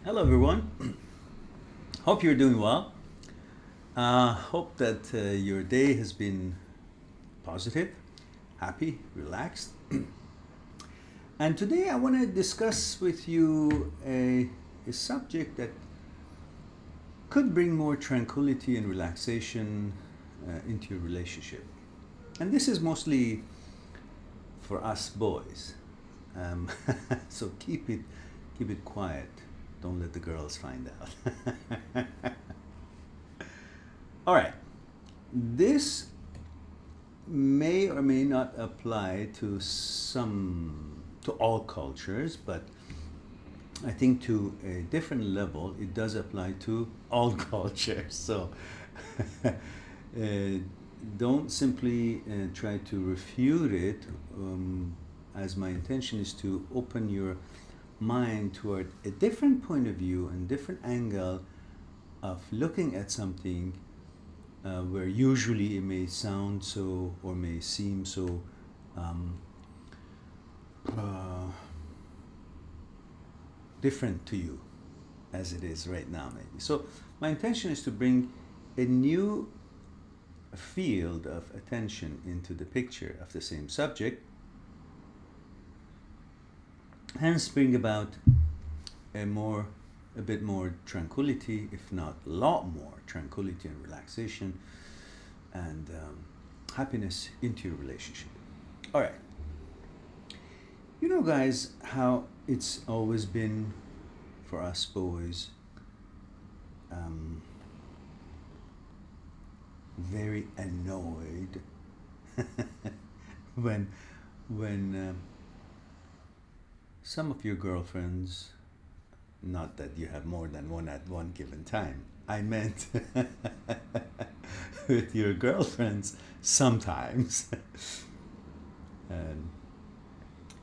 Hello, everyone. Hope you're doing well. Hope that your day has been positive, happy, relaxed. And today I want to discuss with you a subject that could bring more tranquility and relaxation into your relationship. And this is mostly for us boys. Um, so keep it quiet. Don't let the girls find out. All right. This may or may not apply to all cultures, but I think to a different level, it does apply to all cultures. So don't simply try to refute it, as my intention is to open your mind toward a different point of view and different angle of looking at something where usually it may sound so or may seem so different to you as it is right now, maybe. So my intention is to bring a new field of attention into the picture of the same subject, hence bring about a bit more tranquility, if not a lot more tranquility and relaxation and happiness into your relationship. All right. You know, guys, how it's always been for us boys, very annoyed when some of your girlfriends, not that you have more than one at one given time, I meant with your girlfriends sometimes,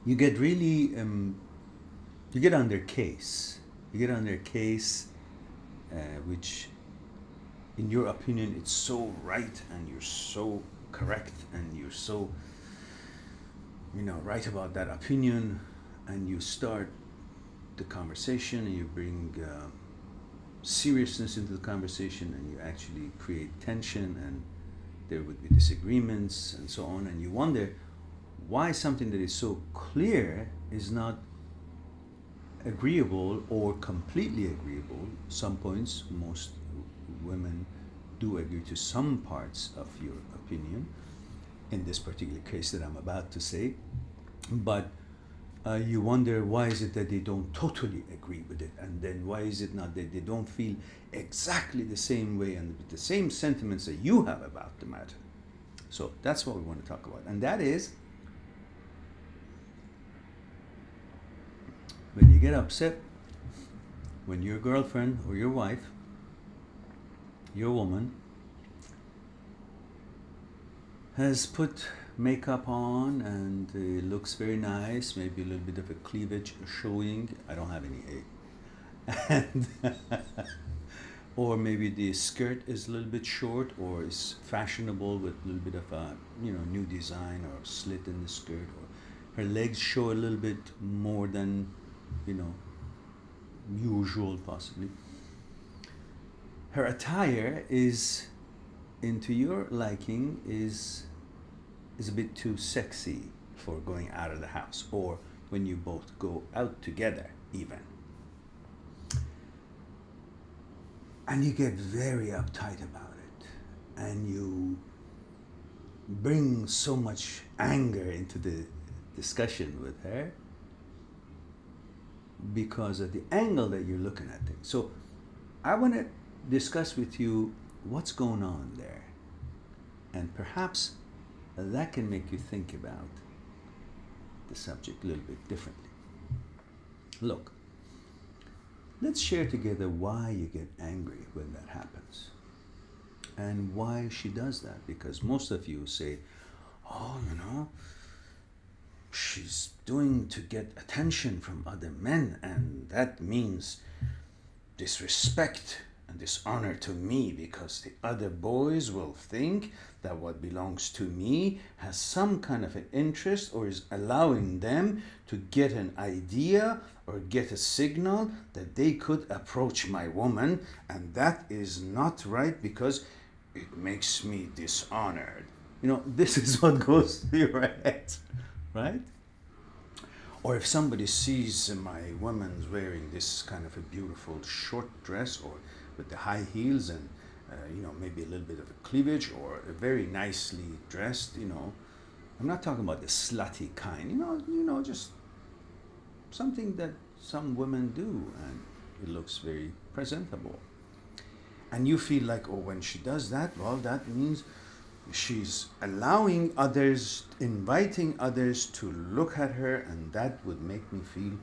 you get really, you get on their case. You get on their case, which in your opinion, it's so right and you're so correct and you're so, right about that opinion, and you start the conversation and you bring seriousness into the conversation and you actually create tension and there would be disagreements and so on, and you wonder why something that is so clear is not agreeable or completely agreeable. Some points, most women do agree to some parts of your opinion in this particular case that I'm about to say, but you wonder why is it that they don't totally agree with it, and then why is it not that they don't feel exactly the same way and with the same sentiments that you have about the matter. So that's what we want to talk about, and that is when you get upset when your girlfriend or your wife, your woman, has put makeup on and it looks very nice, maybe a little bit of a cleavage showing. I don't have any and or maybe the skirt is a little bit short or is fashionable with a little bit of a new design or slit in the skirt, or her legs show a little bit more than usual, possibly. Her attire is into your liking, is a bit too sexy for going out of the house or when you both go out together even. And you get very uptight about it and you bring so much anger into the discussion with her because of the angle that you're looking at things. So I want to discuss with you what's going on there, and perhaps that can make you think about the subject a little bit differently. Look, let's share together why you get angry when that happens and why she does that, because most of you say, oh, she's doing to get attention from other men, and that means disrespect dishonor to me, because the other boys will think that what belongs to me has some kind of an interest, or is allowing them to get an idea or get a signal that they could approach my woman, and that is not right because it makes me dishonored. You know, this is what goes through your head, right? Or if somebody sees my woman's wearing this kind of a beautiful short dress, or with the high heels and you know, maybe a little bit of a cleavage, or a very nicely dressed, you know, I'm not talking about the slutty kind, you know, just something that some women do, and it looks very presentable. And you feel like, oh, when she does that, well, that means she's allowing others, inviting others to look at her, and that would make me feel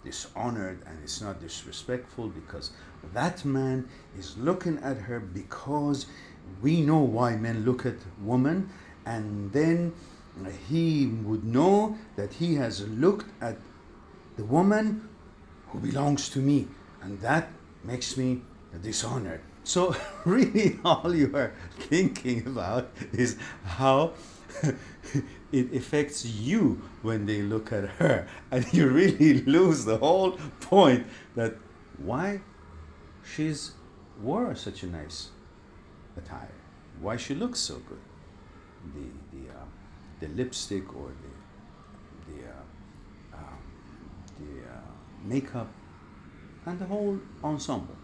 dishonored, and it's not disrespectful because that man is looking at her, because we know why men look at women, and then he would know that he has looked at the woman who belongs to me, and that makes me dishonored. So really all you are thinking about is how it affects you when they look at her, and you really lose the whole point that why she's wore such a nice attire, why she looks so good, the lipstick or the makeup and the whole ensemble.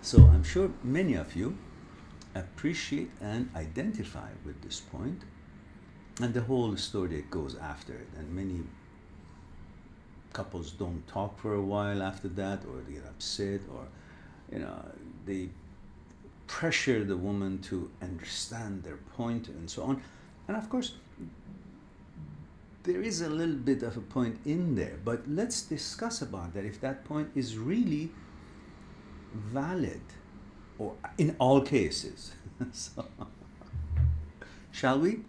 So I'm sure many of you appreciate and identify with this point, and the whole story that goes after it. And many couples don't talk for a while after that, or they get upset, or you know, they pressure the woman to understand their point and so on. And of course, there is a little bit of a point in there, but let's discuss about that, if that point is really valid, or in all cases. So, shall we?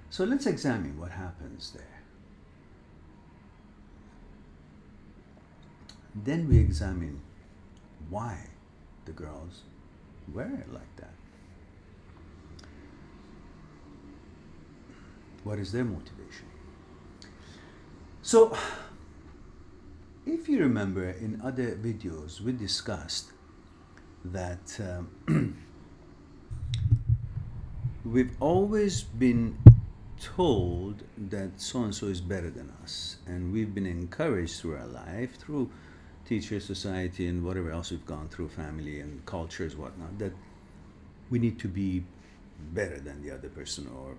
So let's examine what happens there. Then we examine why the girls wear it like that. What is their motivation? So, if you remember, in other videos we discussed that we've always been told that so-and-so is better than us, and we've been encouraged through our life, through teacher society and whatever else we've gone through, family and cultures, whatnot, that we need to be better than the other person, or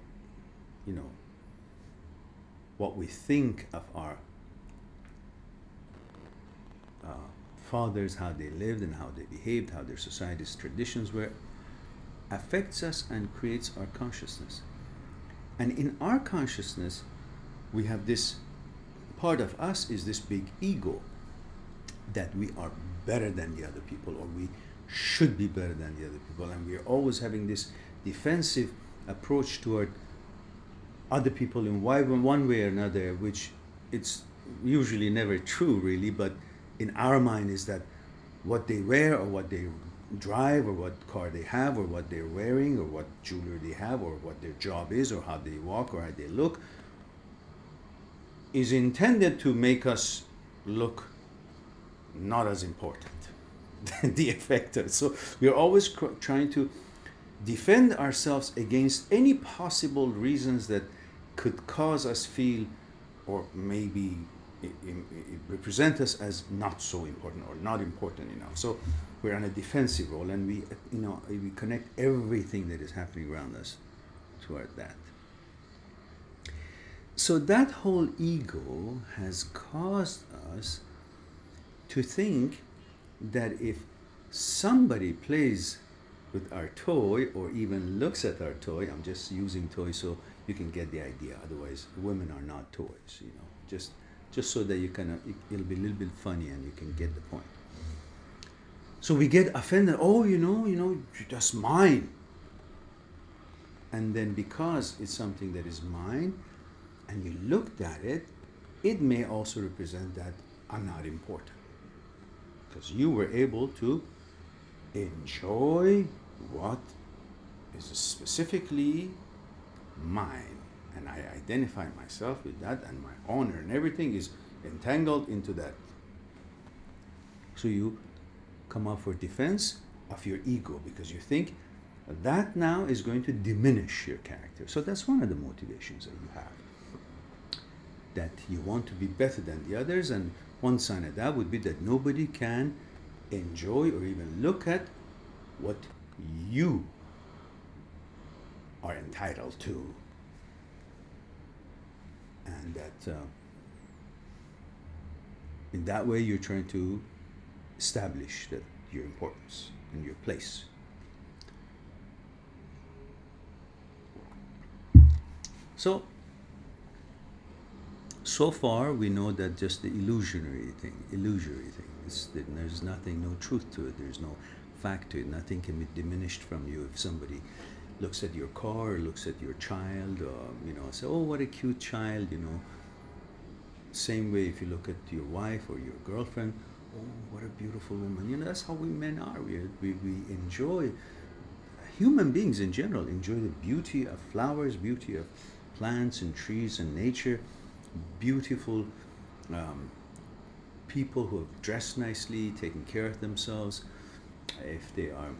you know, what we think of our fathers, how they lived and how they behaved, how their society's traditions were, affects us and creates our consciousness. And in our consciousness, we have this part of us, is this big ego, that we are better than the other people, or we should be better than the other people, and we are always having this defensive approach toward other people in one way or another, which it's usually never true really, but in our mind is that what they wear, or what they drive, or what car they have, or what they're wearing, or what jewelry they have, or what their job is, or how they walk, or how they look, is intended to make us look not as important than the affected. So we're always trying to defend ourselves against any possible reasons that could cause us feel, or maybe it represent us as not so important, or not important enough. So we're on a defensive role, and we, you know, we connect everything that is happening around us toward that. So that whole ego has caused us to think that if somebody plays with our toy, or even looks at our toy, I'm just using toy so you can get the idea, otherwise women are not toys, you know, just so that you can, it'll be a little bit funny and you can get the point. So we get offended, oh, you know, that's mine. And then because it's something that is mine, and you looked at it, it may also represent that I'm not important. Because you were able to enjoy what is specifically mine. And I identify myself with that, and my honor and everything is entangled into that. So you come up for defense of your ego because you think that now is going to diminish your character. So that's one of the motivations that you have. That you want to be better than the others, and one sign of that would be that nobody can enjoy or even look at what you are entitled to. And that in that way you're trying to establish that your importance and your place. So far we know that just the illusory thing, there's nothing, no truth to it, there's no fact to it, nothing can be diminished from you. If somebody looks at your car or looks at your child, you know, say, oh, what a cute child, you know. Same way if you look at your wife or your girlfriend, oh, what a beautiful woman. You know, that's how we men are. We enjoy, human beings in general enjoy the beauty of flowers, beauty of plants and trees and nature, beautiful people who have dressed nicely, taken care of themselves. If they are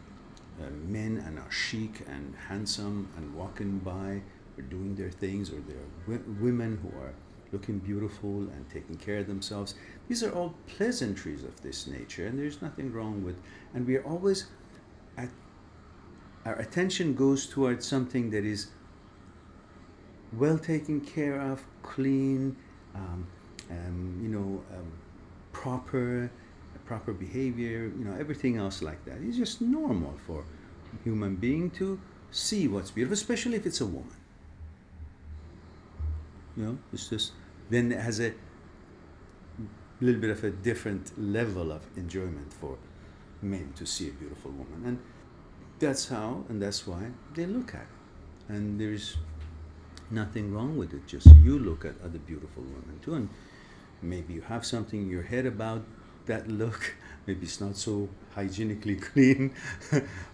men and are chic and handsome and walking by or doing their things, or there are women who are looking beautiful and taking care of themselves. These are all pleasantries of this nature, and there's nothing wrong with, and we are always our attention goes towards something that is well taken care of, clean, you know, proper behavior, you know, everything else like that. It's just normal for a human being to see what's beautiful, especially if it's a woman. You know, it's just, then it has a little bit of a different level of enjoyment for men to see a beautiful woman. And that's how, and that's why they look at it. And there's nothing wrong with it, just you look at other beautiful women too, and maybe you have something in your head about that look, maybe it's not so hygienically clean,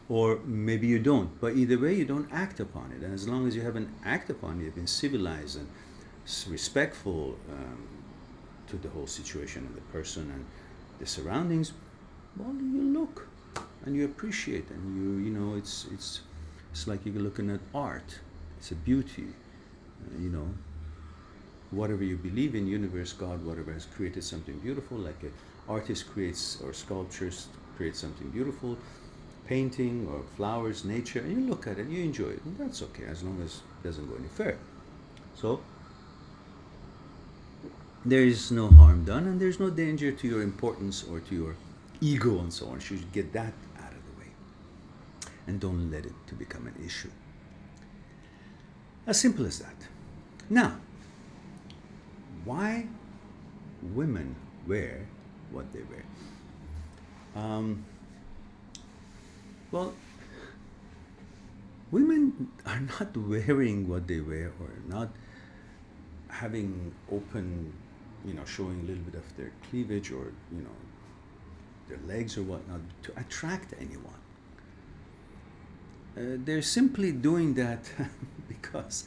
or maybe you don't, but either way you don't act upon it. And as long as you haven't acted upon it, you've been civilized and respectful to the whole situation and the person and the surroundings, well, you look and you appreciate, and you know, it's like you're looking at art. It's a beauty, you know. Whatever you believe in, universe, God, whatever has created something beautiful, like an artist creates, or sculptures create something beautiful, painting or flowers, nature, and you look at it, you enjoy it, and that's okay, as long as it doesn't go any further. So there is no harm done, and there's no danger to your importance or to your ego and so on. You should get that out of the way, and don't let it to become an issue. As simple as that. Now, why women wear what they wear? Well, women are not wearing what they wear, or not having open, you know, showing a little bit of their cleavage, or, you know, their legs or whatnot, to attract anyone. They're simply doing that because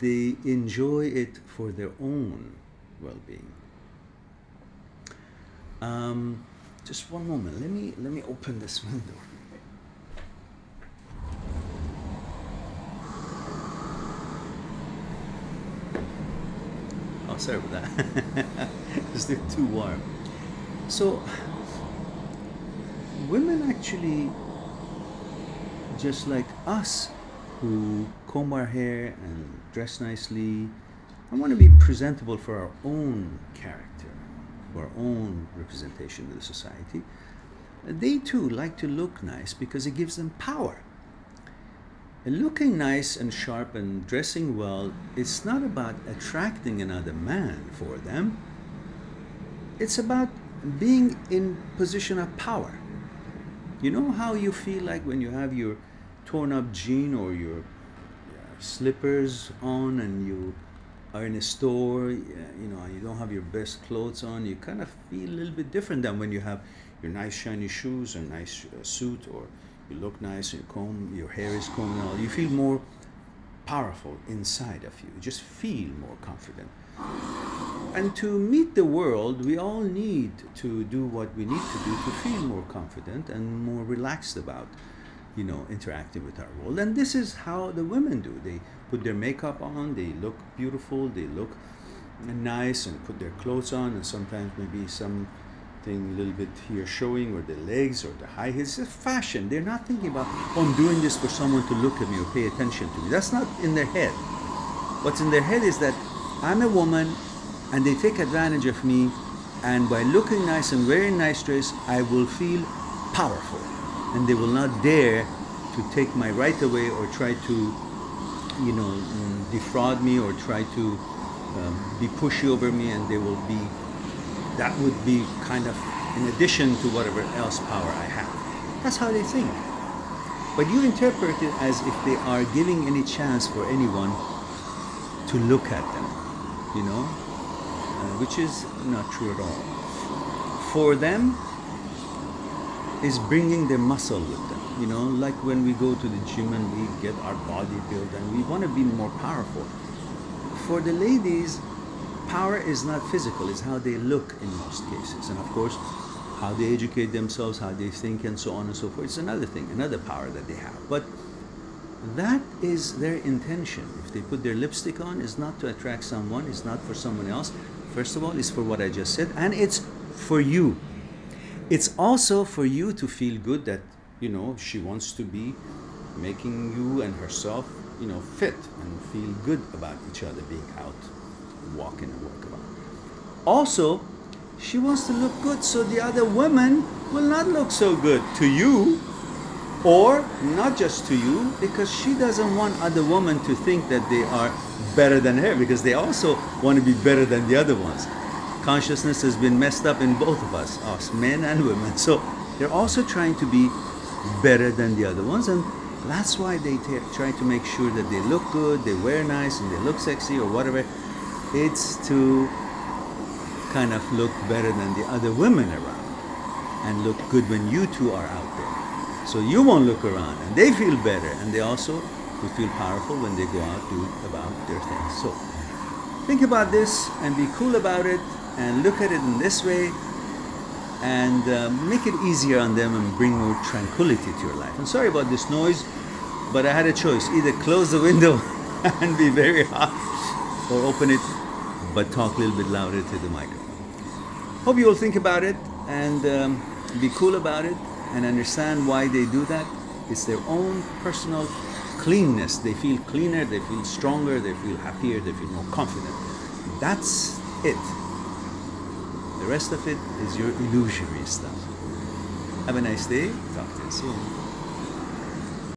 they enjoy it for their own well-being. Just one moment. Let me open this window. Oh, sorry about that. It's too warm. So, women actually, just like us, who comb our hair and dress nicely, and want to be presentable for our own character, for our own representation of the society, they too like to look nice because it gives them power. And looking nice and sharp and dressing well, it's not about attracting another man for them. It's about being in position of power. You know how you feel like when you have your torn up jean or your slippers on, and you are in a store, you know, you don't have your best clothes on, you kind of feel a little bit different than when you have your nice shiny shoes or nice suit, or you look nice, you comb, your hair is combed and all. You feel more powerful inside of you. You just feel more confident. And to meet the world, we all need to do what we need to do to feel more confident and more relaxed about, you know, interacting with our world. And this is how the women do. They put their makeup on, they look beautiful, they look nice and put their clothes on, and sometimes maybe something a little bit here showing, or the legs or the high heels. It's fashion. They're not thinking about, oh, I'm doing this for someone to look at me or pay attention to me. That's not in their head. What's in their head is that I'm a woman and they take advantage of me, and by looking nice and wearing nice dress, I will feel powerful, and they will not dare to take my right away or try to, you know, defraud me or try to be pushy over me, and they will be, that would be kind of in addition to whatever else power I have. That's how they think. But you interpret it as if they are giving any chance for anyone to look at them, you know, which is not true at all. For them is bringing their muscle with them, you know, like when we go to the gym and we get our body built and we want to be more powerful. For the ladies, power is not physical, it's how they look in most cases. And of course, how they educate themselves, how they think, and so on and so forth. It's another thing, another power that they have. But that is their intention. If they put their lipstick on, it's not to attract someone, it's not for someone else. First of all, it's for what I just said, and it's for you. It's also for you to feel good that, you know, she wants to be making you and herself, you know, fit and feel good about each other being out, walking and walk about. Also, she wants to look good so the other women will not look so good to you, or not just to you, because she doesn't want other women to think that they are better than her, because they also want to be better than the other ones. Consciousness has been messed up in both of us men and women. So they're also trying to be better than the other ones, and that's why they try to make sure that they look good, they wear nice, and they look sexy or whatever. It's to kind of look better than the other women around and look good when you two are out there. So you won't look around, and they feel better, and they also will feel powerful when they go out do about their things. So think about this and be cool about it, and look at it in this way, and make it easier on them and bring more tranquility to your life. And sorry about this noise, but I had a choice: either close the window and be very hot, or open it but talk a little bit louder to the microphone. Hope you will think about it and be cool about it and understand why they do that. It's their own personal cleanness. They feel cleaner, they feel stronger, they feel happier, they feel more confident. That's it. The rest of it is your illusory stuff. Have a nice day. Talk to you soon.